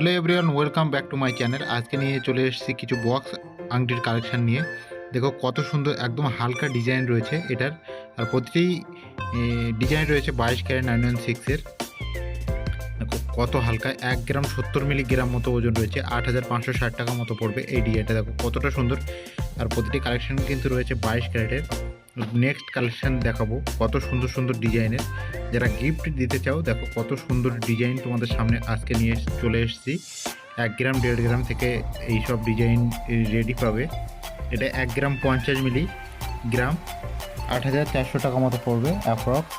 Hello everyone, welcome back to my channel. আজকে নিয়ে চলে এসেছি কিছু বক্স আংটির কালেকশন নিয়ে। দেখো কত সুন্দর একদম হালকা ডিজাইন রয়েছে এটার, আর প্রতিটি ডিজাইন রয়েছে 22 ক্যারেট 916-এর। দেখো কত হালকা, 1 গ্রাম 70 মিলিগ্রাম মতো ওজন রয়েছে, 8,560 টাকা মতো পড়বে এই ডিজাইনটা। দেখো কতটা সুন্দর, আর প্রতিটি কালেকশন কিন্তু রয়েছে 22 ক্যারেটের। নেক্সট কালেকশন দেখাবো কত সুন্দর সুন্দর ডিজাইনের, যারা গিফট দিতে চাও দেখো কত সুন্দর ডিজাইন তোমাদের সামনে আজকে নিয়ে চলে এসেছি। 1 গ্রাম 1.5 গ্রাম থেকে এইসব ডিজাইন রেডি পাবে। এটা 1 গ্রাম 50 মিলিগ্রাম 8,400 টাকা মতো পড়বে অ্যাপ্রক্স।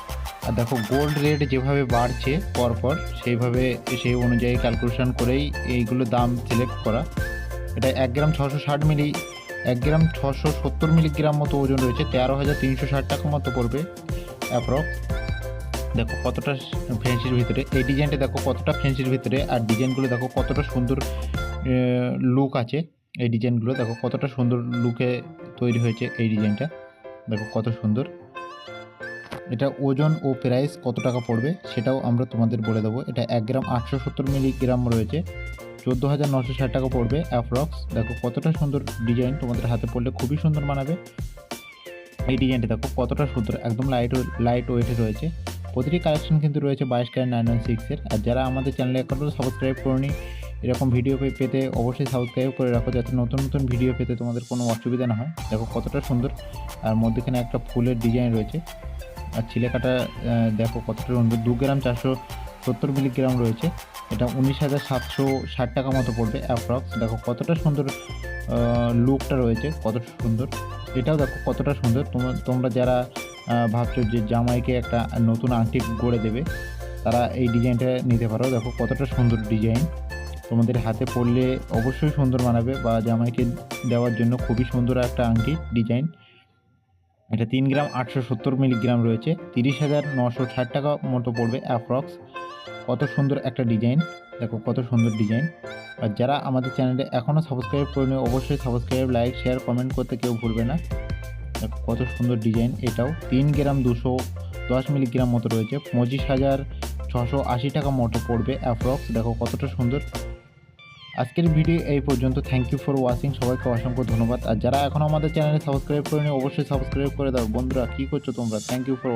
আর দেখো গোল্ড রেট যেভাবে বাড়ছে পরপর সেই অনুযায়ী ক্যালকুলেশন করেই এইগুলো দাম সিলেক্ট করা। এটা 1 গ্রাম 1 গ্রাম 670 মিলিগ্রাম মতো ওজন রয়েছে, 13,360 টাকা মতো পড়বে অ্যাপ্রক্স। দেখো কতটা ফ্যান্সির ভিতরে এই ডিজাইনটা, দেখো কতটা ফ্যান্সির ভিতরে, আর ডিজাইনগুলো দেখো কতটা সুন্দর লুক আছে। এই ডিজাইনগুলো দেখো কতটা সুন্দর লুকে তৈরি হয়েছে এই ডিজাইনটা, দেখো কত সুন্দর। এটা ওজন ও প্রাইস কত টাকা পড়বে সেটাও আমরা তোমাদের বলে দেবো। এটা 1 গ্রাম 870 মিলিগ্রাম রয়েছে, 14,960 টাকা পড়বে অ্যাপ্রক্স। দেখো কতটা সুন্দর ডিজাইন, তোমাদের হাতে পড়লে খুবই সুন্দর মানাবে। এই ডিজাইনটা দেখো কতটা সুন্দর, একদম লাইট ওয়েটে রয়েছে। প্রতিটি কালেকশন কিন্তু রয়েছে 22 ক্যারেট 916-এর। আর যারা আমাদের চ্যানেলে এখনও সাবস্ক্রাইব করনি, এরকম ভিডিও পেতে অবশ্যই সাবস্ক্রাইব করে রাখো, যাতে নতুন নতুন ভিডিও পেতে তোমাদের কোনো অসুবিধা না হয়। দেখো কতটা সুন্দর, আর মধ্যেখানে একটা ফুলের ডিজাইন রয়েছে। আর ছিলেকাটা দেখো কতটা সুন্দর, 2 গ্রাম 470 মিলিগ্রাম রয়েছে। এটা 19,760 টাকা মতো পড়বে অ্যাপ্রক্স। দেখো কতটা সুন্দর লুকটা রয়েছে, কতটা সুন্দর। এটাও দেখো কতটা সুন্দর। তোমরা যারা ভাবছো যে জামাইকে একটা নতুন আংটি গড়ে দেবে, তারা এই ডিজাইনটা নিতে পারো। দেখো কতটা সুন্দর ডিজাইন, তোমাদের হাতে পরলে অবশ্যই সুন্দর মানাবে, বা জামাইকে দেওয়ার জন্য খুবই সুন্দর একটা আংটি ডিজাইন। এটা 3 গ্রাম 870 মিলিগ্রাম রয়েছে, 30,960 টাকা মতো পড়বে অ্যাপ্রক্স। কত সুন্দর একটা ডিজাইন, দেখো কত সুন্দর ডিজাইন। আর যারা আমাদের চ্যানেলে এখনও সাবস্ক্রাইব করেনি, অবশ্যই সাবস্ক্রাইব, লাইক, শেয়ার, কমেন্ট করতে কেউ ভুলবে না। দেখো কত সুন্দর ডিজাইন। এটাও 3 গ্রাম 210 মিলিগ্রাম মতো রয়েছে, 25,680 টাকা মতো পড়বে অ্যাপ্রক্স। দেখো কতটা সুন্দর। আজকের ভিডিও এই পর্যন্ত। থ্যাংক ইউ ফর ওয়াচিং, সবাইকে অসংখ্য ধন্যবাদ। আর যারা এখনও আমাদের চ্যানেলে সাবস্ক্রাইব করেনি, অবশ্যই সাবস্ক্রাইব করে দাও। বন্ধুরা কী করছো তোমরা? Thank you for